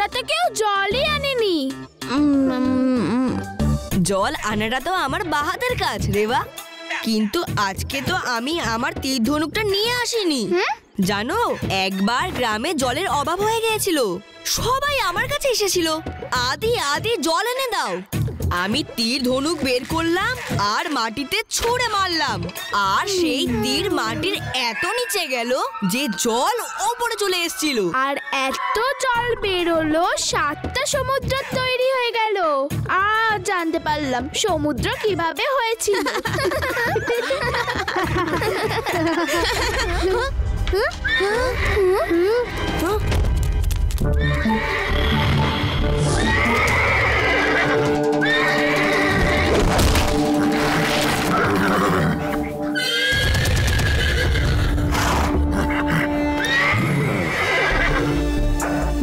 আমরা তো কেউ জলই আনিনি। জল আনাটা তো আমার বাহাতের কাজ রেবা, কিন্তু আজকে তো আমি আমার তীর ধনুকটা নিয়ে আসিনি। জানো, একবার গ্রামে জলের অভাব হয়ে গিয়েছিল, সবাই আমার কাছে এসেছিল, আদি আদি জল এনে দাও। আমি তীর ধনুক বের করলাম আর মাটিতে ছুঁড়ে মারলাম, আর সেই তীর মাটির এত নিচে গেল যে জল ওপরে চলে এসেছিল। আর এত জল বেরোলো 7টা সমুদ্র তৈরি হয়ে গেল। আর জানতে পারলাম সমুদ্র কিভাবে হয়েছিল।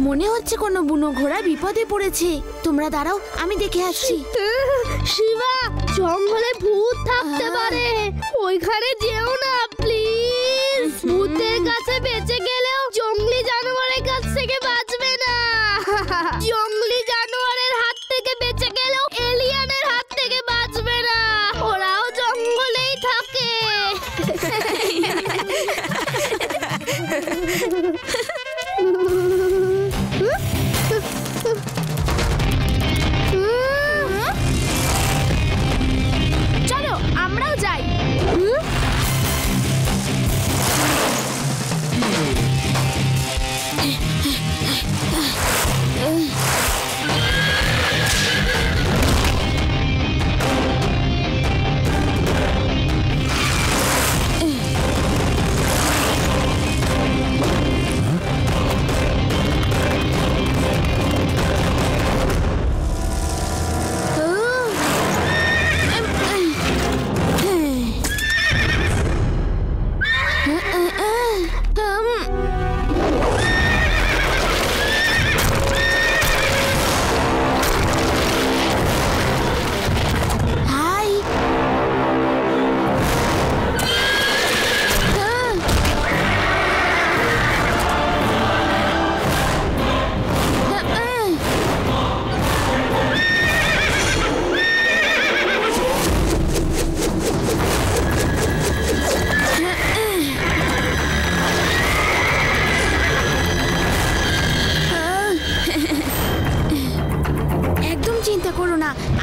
মনে হচ্ছে কোনো বুনো ঘোড়া বিপদে পড়েছে। তোমরা দাঁড়াও, আমি দেখে আসছি। শিবা, জঙ্গলে ভূত থাকতে পারে, ওইখানে যেও না প্লিজ। ভূতের কাছে বেঁচে গেলেও জঙ্গলি জানোয়ারের কাছ থেকে বাঁচবে না। জঙ্গলি জানোয়ারের হাত থেকে বেঁচে গেলেও এলিয়ানের হাত থেকে বাঁচবে না, ওরাও জঙ্গলেই থাকে। চলো আমরাও যাই।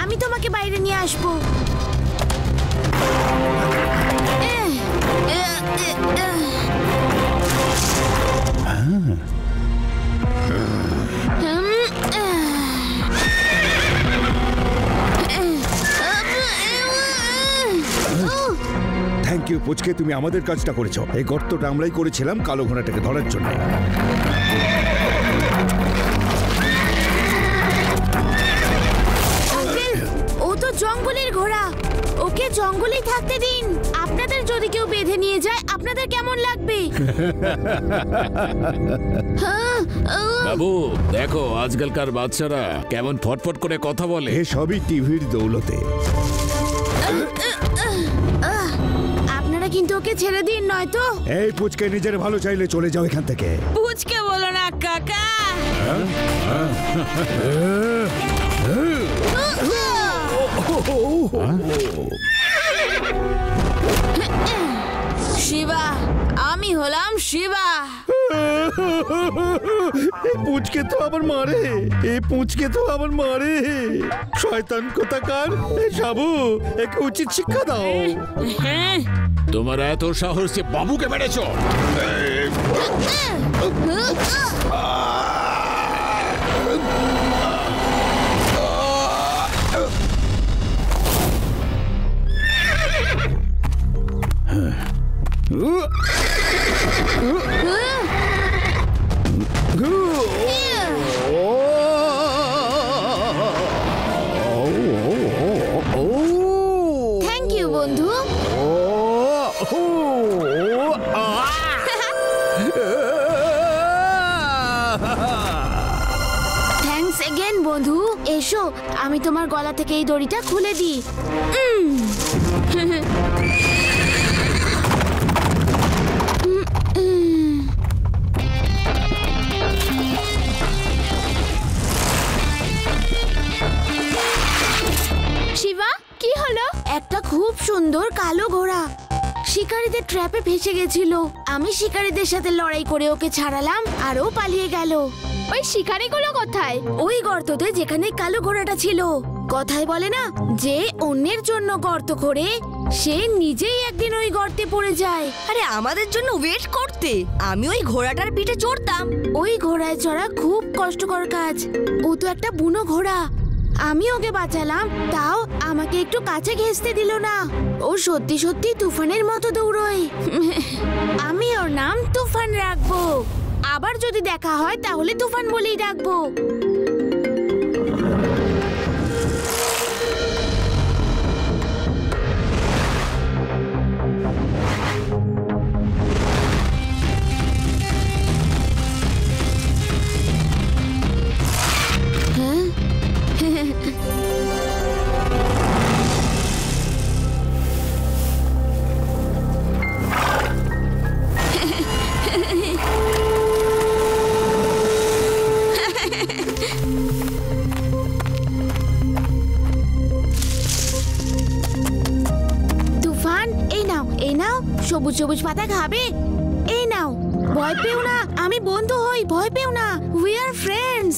আমি তোমাকে বাইরে নিয়ে আসবো। থ্যাংক ইউ পুচকে, তুমি আমাদের কাজটা করেছো। এই গর্তটা আমরাই করেছিলাম কালো ঘোড়াটাকে ধরার জন্য। জঙ্গলের ঘোড়া, ওকে জঙ্গলেই থাকতে দিন। আপনাদের যদি কেউ বেঁধে নিয়ে যায় আপনাদের কেমন লাগবে? বাবু দেখো, আজকালকার বাচ্চারা কেমন ফটফট করে কথা বলে। এ সবই টিভির দৌলতে। আপনারা কিন্তু ওকে ছেড়ে দিন, নয়তো। এই পুচকে, নিজের ভালো চাইলে চলে যাও এখান থেকে। পুচকে বলো না কাকা। শিবা, আমি হলাম শিবা। পুচকে তো আবার মারে, এই পুচকে তো আবার মারে। শয়তান কোথাকার। সাবু, একে উচিত শিক্ষা দাও। তোমার এত সাহস যে বাবুকে মেরেছো? থ্যাংক ইউ বন্ধু। থ্যাঙ্কস এগেন বন্ধু। এসো, আমি তোমার গলা থেকে এই দড়িটা খুলে দিই। সুন্দর কালো ঘোড়া শিকারীদের ট্র্যাপে ফেসে গেছিল। আমি শিকারীদের সাথে লড়াই করে ওকে ছাড়ালাম আর ও পালিয়ে গেল। ওই শিকারিগুলো কোথায়? ওই গর্ততে যেখানে কালো ঘোড়াটা ছিল। কথায় বলে না, যে অন্যের জন্য গর্ত করে সে নিজেই একদিন ওই গর্তে পড়ে যায়। আরে আমাদের জন্য ওয়েট করতে আমি ওই ঘোড়াটার পিঠে চড়তাম। ওই ঘোড়ায় চড়া খুব কষ্টকর কাজ। ও তো একটা বুনো ঘোড়া। আমি ওকে বাঁচালাম, তাও আমাকে একটু কাছে ঘেঁষতে দিল না। ও সত্যি সত্যি তুফানের মতো দৌড়য়। আমি ওর নাম তুফান রাখবো। আবার যদি দেখা হয় তাহলে তুফান বলেই ডাকবো। সবুজ সবুজ পাতা খাবে? এই নাও। ভয় পেও না, আমি বন্ধু হই, ভয় পেও না। We are friends.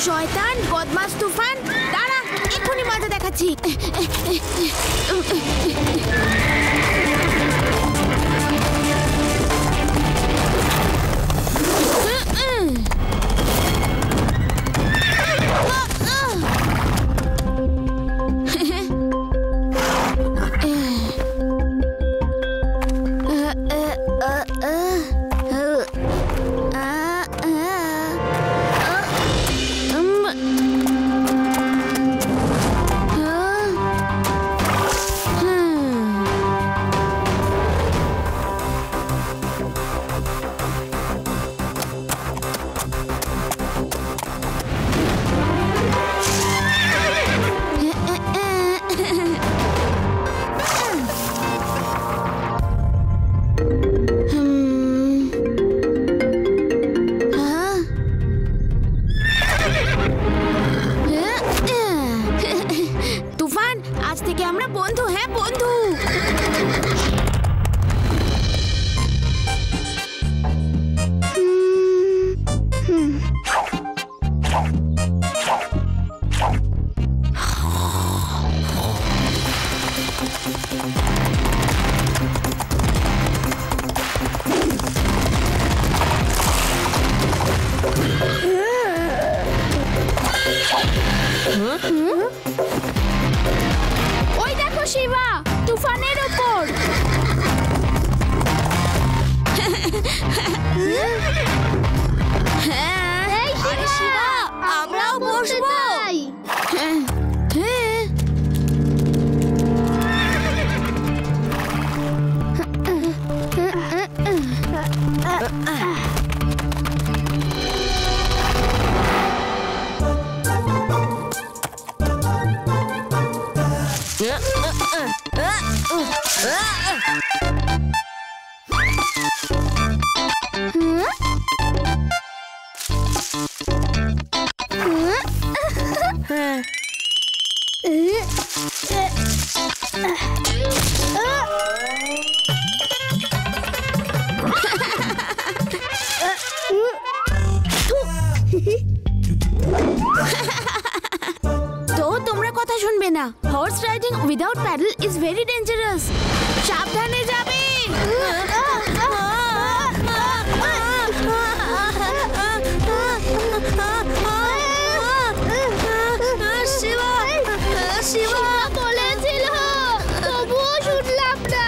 শয়তান, বদমাশ তুফান, দাঁড়া, এক্ষুনি মজা দেখাচ্ছি। তুফান, আজ থেকে আমরা বন্ধু। হ্যাঁ, বন্ধু। ওই দেখো শিবা, তুফানের উপর। হ্যাঁ, আরে শিবা, আমরাও বসবো। হ্যাঁ। তো তোমরা কথা শুনবে না। Horse riding without paddle is very dangerous. সাবধানে যাবে। শিবা বলেছিল, তবুও শুনলাম না।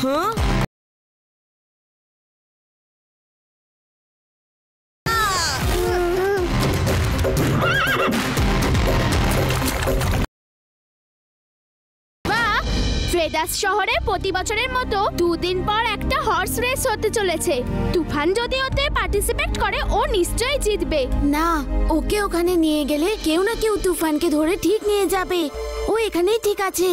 হ্যাঁ? ভেদাস শহরে প্রতি বছরের মতো 2 দিন পর একটা হর্স রেস হতে চলেছে। তুফান যদি ওতে পার্টিসিপেট করে ও নিশ্চয়ই জিতবে। না, ওকে ওখানে নিয়ে গেলে কেউ না কেউ তুফানকে ধরে ঠিক নিয়ে যাবে। ও এখানেই ঠিক আছে।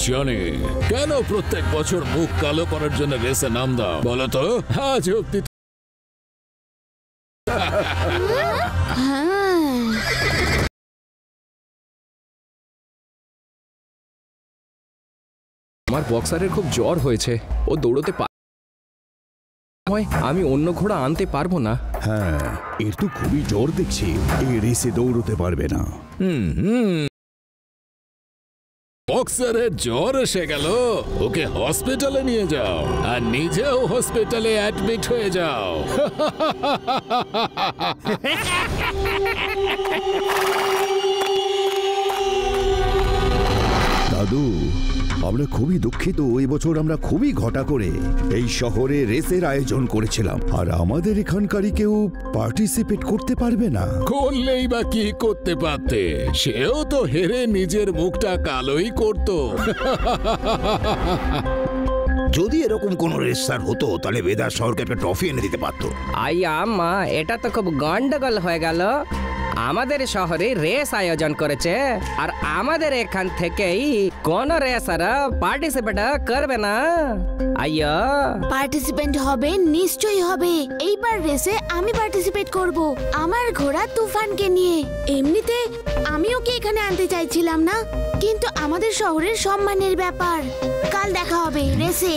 জনি, কেন প্রত্যেক বছর মুখ কালো করার জন্য রেসে নাম দাও বলো তো? আজ অব্দি আমার বক্সারের খুব জ্বর হয়েছে, ও দৌড়তে আমি অন্য ঘোড়া আনতে পারবো না। হ্যাঁ, এর তো খুবই জ্বর দেখছি, এই রেসে দৌড়তে পারবে না। বক্সারের জ্বর এসে গেল, ওকে হসপিটালে নিয়ে যাও আর নিজেও হসপিটালে অ্যাডমিট হয়ে যাও। দাদু, আমরা খুবই দুঃখিত। এই বছর আমরা খুবই ঘটা করে এই শহরে রেসের আয়োজন করেছিলাম, আর আমাদের এখানকারই কেউ পার্টিসিপেট করতে পারবে না। করলেই বা কি করতে পারতে, সেও তো হেরে নিজের মুখটা কালোই করতো। যদি এরকম কোনো রেসার হতো তাহলে ভেদাস শহরকে একটা ট্রফি এনে দিতে পারতো। আম্মা, এটা তো খুব গন্ডগোল হয়ে গেল। আমাদের শহরে রেস আয়োজন করেছে আর আমাদের এখান থেকেই কোন রেসার পার্টিসিপেট করবে না। আইয়া পার্টিসিপেন্ট হবে, নিশ্চয়ই হবে। এইবার রেসে আমি পার্টিসিপেট করব, আমার ঘোড়া তুফানকে নিয়ে। এমনিতে আমি ওকে এখানে আনতে চাইছিলাম না, কিন্তু আমাদের শহরের সম্মানের ব্যাপার। কাল দেখা হবে রেসে।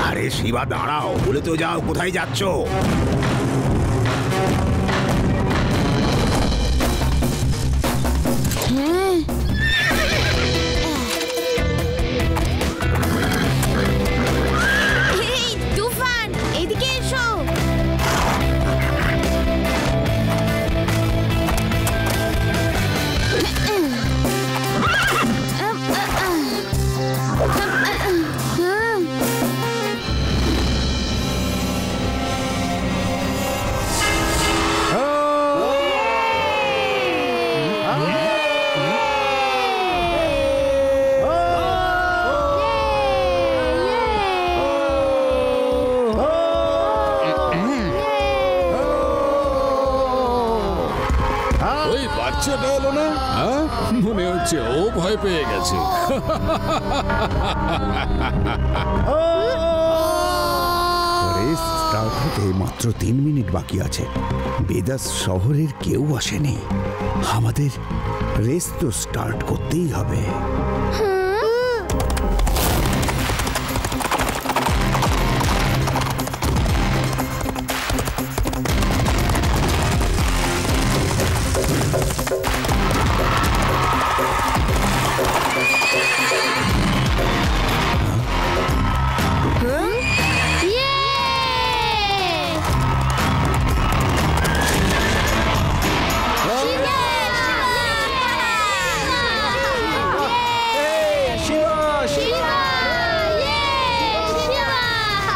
আরে শিবা, দাঁড়াও, বলে তো যাও, কোথায় যাচ্ছ? হ্যাঁ, এই তুফান, এদিকে এসো। ওই বাচ্চাটা এলো না? মনে হচ্ছে ও ভয় পেয়ে গেছে। রেস স্টার্ট হতে মাত্র 3 মিনিট বাকি আছে। ভেদাস শহরের কেউ আসেনি, আমাদের রেস তো স্টার্ট করতেই হবে।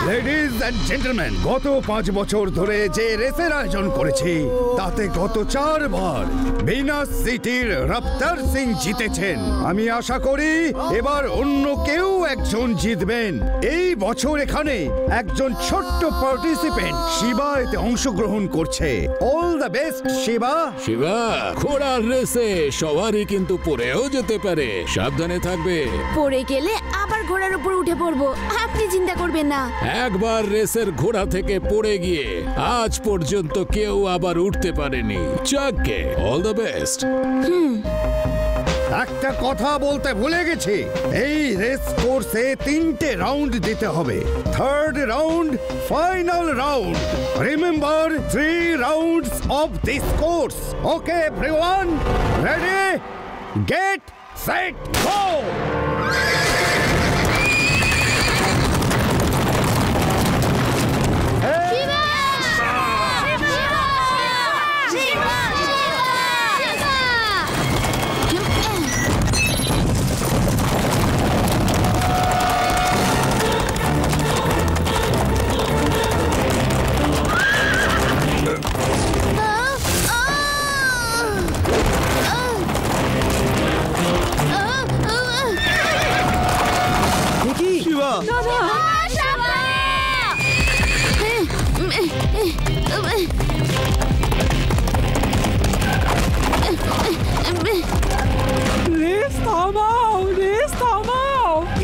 লেডিজ এন্ড জেন্টলম্যান, গত 5 বছর ধরে যে রেসের আয়োজন করেছি তাতে গত 4 বার ভিনাস সিটির রফতার সিং জিতেছেন। আমি আশা করি এবার অন্য কেউ একজন জিতবেন। এই বছর এখানে একজন ছোট্ট পার্টিসিপেন্ট শিবা এতে অংশগ্রহণ করছে। All the best Shiba. Shiba, ঘোড়ার রেসে সবারই কিন্তু পড়েও যেতে পারে, সাবধানে থাকবে। পড়ে গেলে আবার ঘোড়ার উপর উঠে পড়বো, আপনি চিন্তা করবেন না। একবার রেসের ঘোড়া থেকে পড়ে গিয়ে আজ পর্যন্ত কেউ আবার উঠতে পারেনি। যাকে অল দ্য বেস্ট। একটা কথা বলতে ভুলে গেছি, এই রেস কোর্সে 3টে রাউন্ড দিতে হবে। Third round final round. Remember 3 rounds of this course. Okay everyone, ready, get set, go.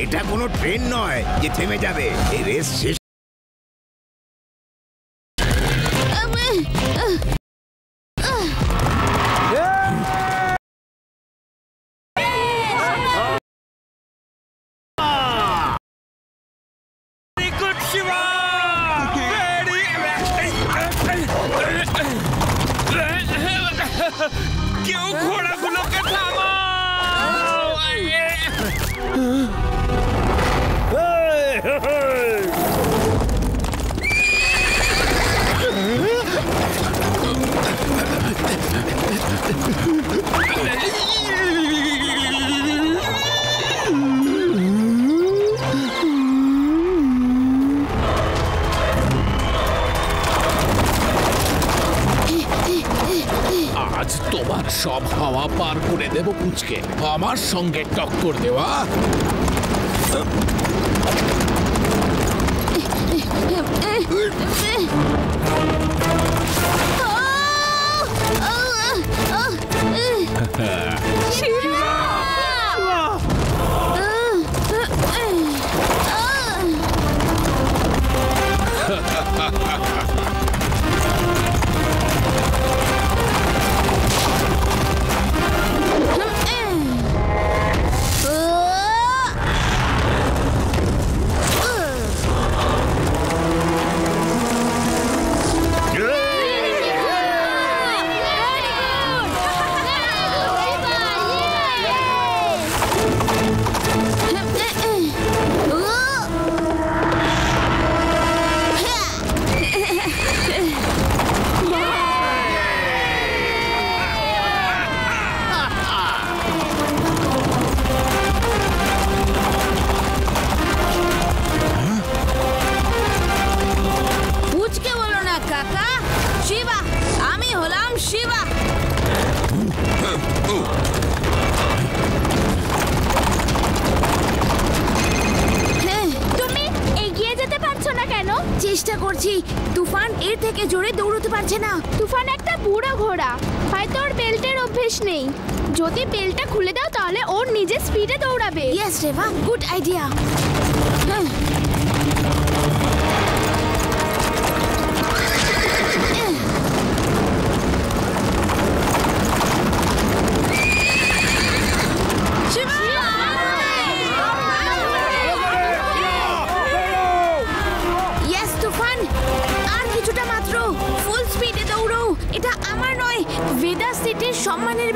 এটা কোনো ট্রেন নয় যে থেমে যাবে। এই রেস শেষ। কেউ ঘোড়াগুলোকে থামাও! আজ তোমার সব হাওয়া পার করে দেব পুচকে। আমার সঙ্গে টক্কর দেওয়া চেষ্টা করছি। তুফান এর থেকে জোরে দৌড়তে পারছে না। তুফান একটা বুড়ো ঘোড়া, হয়তো ওর বেল্টের অভ্যেস নেই। যদি বেল্টটা খুলে দাও তাহলে ওর নিজের স্পিডে দৌড়াবে। Yes Reba, good idea. এটা আমার নয়, ভেদা সিটির সম্মানের